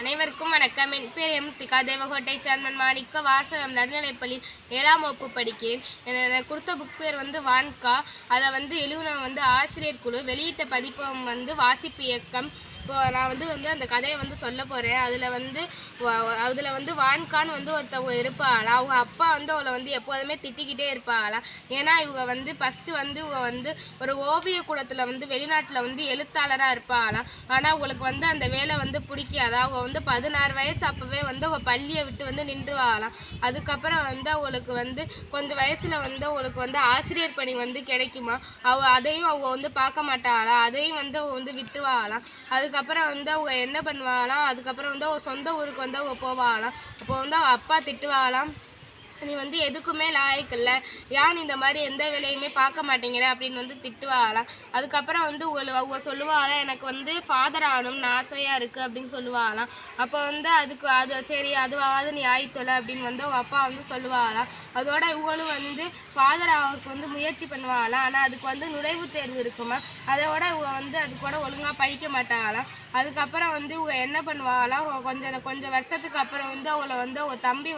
அனைவருக்கும் வணக்கம். என் பேர் திகா தேவகோட்டை சேர்மன் மாணிக்க வாசகம் நடுநிலைப்பள்ளி 7ஆம் வகுப்பு படிக்கிறேன். எனக்கு கொடுத்த புக் பேர் வான்கா. அதை எழுதின ஆசிரியர் குழு. வெளியிட்ட பதிப்பகம் வாசிப்பு இயக்கம். இப்போ நான் அந்த கதையை சொல்ல போகிறேன். அதில் வான்கான்னு ஒருத்தவங்க இருப்பாளாம். அவங்க அப்பா அவளை எப்போதுமே திட்டிக்கிட்டே இருப்பாளாம். ஏன்னா இவங்க ஃபஸ்ட்டு இவங்க ஒரு ஓவிய கூடத்தில் வெளிநாட்டில் எழுத்தாளராக இருப்பாளாம். ஆனால் அவங்களுக்கு அந்த வேலை பிடிக்காது. அவங்க 16 வயசு அப்போவே அவங்க பள்ளியை விட்டு நின்றுவாளாம். அதுக்கப்புறம் அவங்களுக்கு கொஞ்சம் வயசில் அவங்களுக்கு ஆசிரியர் பணி கிடைக்குமா. அதையும் அவங்க பார்க்க மாட்டாளாம். அதையும் அவங்க விட்டுருவாளாம். அதுக்கப்புறம் அவங்க என்ன பண்ணுவாங்களாம், அதுக்கப்புறம் அவங்க சொந்த ஊருக்கு அவங்க போவாங்களாம். அப்போ அவங்க அப்பா திட்டுவாங்களாம், நீ எதுக்குமே லாயக்கு இல்லை, ஏன் இந்த மாதிரி எந்த வேலையுமே பார்க்க மாட்டேங்கிற அப்படின்னு திட்டுவாங்களாம். அதுக்கப்புறம் அவங்க சொல்லுவாங்களாம், எனக்கு ஃபாதர் ஆகணும்னு ஆசையாக இருக்குது அப்படின்னு சொல்லுவாங்களாம். அப்போ அதுக்கு அது சரி அதுவாவது நீ ஆயித்தல அப்படின்னு அவங்க அப்பா சொல்லுவாங்களாம். அதோட இவங்களும் ஃபாதர் ஆகிறதுக்கு முயற்சி பண்ணுவாங்களாம். ஆனால் அதுக்கு நுழைவுத் தேர்வு இருக்குமா. அதோட இவங்க அது கூட ஒழுங்காக படிக்க மாட்டாங்களாம். அதுக்கப்புறம் இவங்க என்ன பண்ணுவாங்களாம், கொஞ்சம் வருஷத்துக்கு அப்புறம் அவங்கள அவங்க தம்பி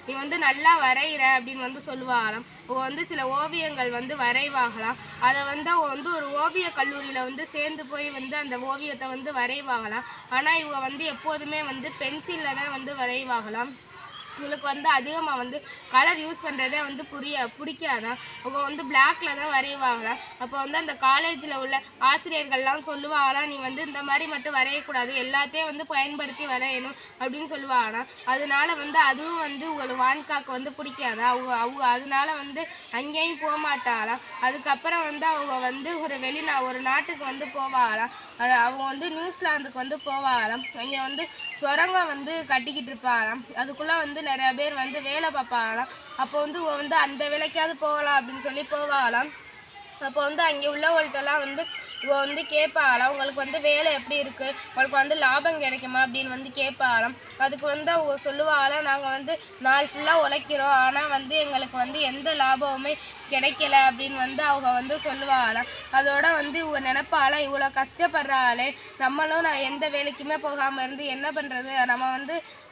நீ நல்லா வரைகிற அப்படின்னு சொல்லுவாங்களாம். அவங்க சில ஓவியங்கள் வரைவாகலாம். அதை அவங்க ஒரு ஓவிய கல்லூரியில் சேர்ந்து போய் அந்த ஓவியத்தை வரைவாகலாம். ஆனால் இவங்க எப்போதுமே பென்சிலில் தான் வரைவாகலாம். உங்களுக்கு அதிகமாக கலர் யூஸ் பண்ணுறதே பிடிக்காதான். அவங்க பிளாக்ல தான் வரைவாங்க. அப்போ அந்த காலேஜில் உள்ள ஆசிரியர்கள்லாம் சொல்லுவாங்களாம், நீ இந்த மாதிரி மட்டும் வரையக்கூடாது, எல்லாத்தையும் பயன்படுத்தி வரையணும் அப்படின்னு சொல்லுவாங்களாம். அதனால அதுவும் உங்களுக்கு வான்காக்கு பிடிக்காதா. அவங்க அதனால அங்கேயும் போக மாட்டாங்களாம். அதுக்கப்புறம் அவங்க ஒரு நாட்டுக்கு போவாங்களாம். அவங்க நியூசிலாந்துக்கு போவாங்களாம். அங்கே சுரங்கம் கட்டிக்கிட்டு இருப்பாங்களாம். அதுக்குள்ளே நிறைய பேர் வேலை பார்ப்பாங்களாம். அப்போ அந்த வேலைக்காவது போகலாம் அப்படின்னு சொல்லி போவாங்களாம். அப்போ அங்கே உள்ளவங்கள்ட்டெல்லாம் இவ கேட்பாங்களாம், உங்களுக்கு வேலை எப்படி இருக்குது, உங்களுக்கு லாபம் கிடைக்குமா அப்படின்னு கேட்பாங்களாம். அதுக்கு அவங்க சொல்லுவாங்களாம், நாங்கள் நாள் ஃபுல்லாக உழைக்கிறோம், ஆனால் எங்களுக்கு எந்த லாபமுமே கிடைக்கல அப்படின்னு அவங்க சொல்லுவாங்களாம். அதோட இவங்க நினைப்பாலாம், இவ்வளோ கஷ்டப்படுறாளே, நம்மளும் நான் எந்த வேலைக்குமே போகாமல் இருந்து என்ன பண்ணுறது,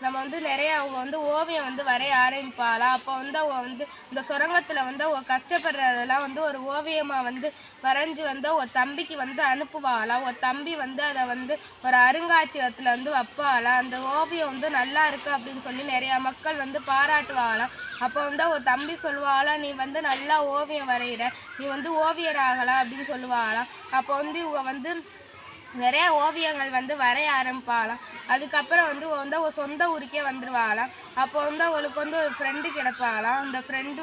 நம்ம நிறைய அவங்க ஓவியம் வரைய ஆரம்பிப்பாளாம். அப்போ அவங்க இந்த சுரங்கத்தில் அவங்க கஷ்டப்படுறதெல்லாம் ஒரு ஓவியமாக வரைஞ்சி ஒரு தம்பிக்கு அனுப்புவாளாம். ஒரு தம்பி அதை ஒரு அருங்காட்சியகத்தில் வைப்பாளாம். அந்த ஓவியம் நல்லா இருக்கு அப்படின்னு சொல்லி நிறைய மக்கள் பாராட்டுவாளாம். அப்போ ஒரு தம்பி சொல்லுவாளாம், நீ நல்லா ஓவியம் வரைகிற, நீ ஓவியர் ஆகலாம் அப்படின்னு சொல்லுவாளாம். அப்போ இவங்க நிறைய ஓவியங்கள் வரைய ஆரம்பிப்பாளாம். அதுக்கப்புறம் ஒரு சொந்த ஊருக்கே வந்துடுவாளாம். அப்போ அவளுக்கு ஒரு ஃப்ரெண்டு கிடப்பாளாம். அந்த ஃப்ரெண்டு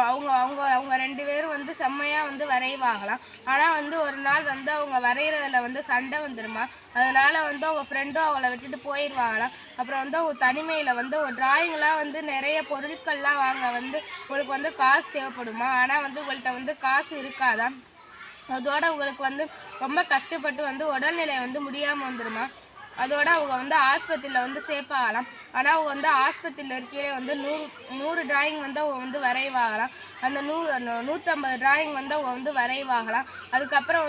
அவங்க அவங்க அவங்க 2 பேரும் செம்மையாக வரைவாங்களாம். ஆனால் ஒரு நாள் அவங்க வரைகிறதுல சண்டை வந்துடுமா. அதனால அவங்க ஃப்ரெண்டும் அவளை விட்டுட்டு போயிடுவாங்களாம். அப்புறம் அவங்க தனிமையில் ஒரு டிராயிங்லாம் நிறைய பொருட்கள்லாம் வாங்க உங்களுக்கு காசு தேவைப்படுமா. ஆனால் உங்கள்கிட்ட காசு இருக்காதான். அதோட உங்களுக்கு ரொம்ப கஷ்டப்பட்டு உடல்நிலை முடியாமல் வந்துடுமா. அதோட அவங்க ஆஸ்பத்திரியில் சேர்ப்பாகலாம். ஆனால் அவங்க ஆஸ்பத்திரியில் இருக்கையிலே 100 டிராயிங் அவங்க வரைவாகலாம். அந்த 150 டிராயிங் அவங்க வரைவாகலாம். அதுக்கப்புறம்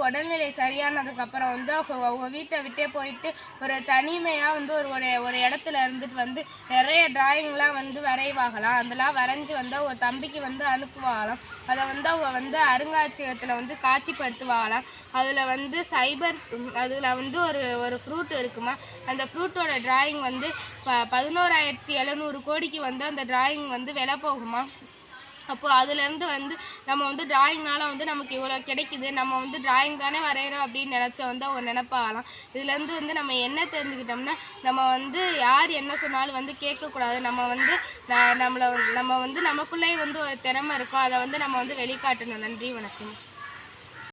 உடல்நிலை சரியானதுக்கப்புறம் அவங்க வீட்டை விட்டே போயிட்டு ஒரு தனிமையாக ஒரு இடத்துல இருந்துட்டு நிறைய டிராயிங்லாம் வரைவாகலாம். அதெல்லாம் வரைஞ்சி அவங்க தம்பிக்கு அனுப்புவாகலாம். அதை அவங்க அருங்காட்சியகத்தில் காட்சிப்படுத்துவாங்களாம். அதில் சைபர் அதில் ஒரு ஃப்ரூட் இருக்குமா. அந்த ஃப்ரூட்டோட டிராயிங் 11,700 கோடிக்கு அந்த டிராயிங் விலை போகுமா. அப்போது அதுலேருந்து நம்ம டிராயிங்னால நமக்கு இவ்வளோ கிடைக்குது, நம்ம டிராயிங் தானே வரைகிறோம் அப்படின்னு நினச்ச அவங்க நினைப்பாகலாம். இதுலேருந்து நம்ம என்ன தெரிஞ்சுக்கிட்டோம்னா, நம்ம யார் என்ன சொன்னாலும் கேட்கக்கூடாது. நம்ம நமக்குள்ளேயும் ஒரு திறமை இருக்கும், அதை நம்ம வெளிக்காட்டணும். நன்றி, வணக்கம்.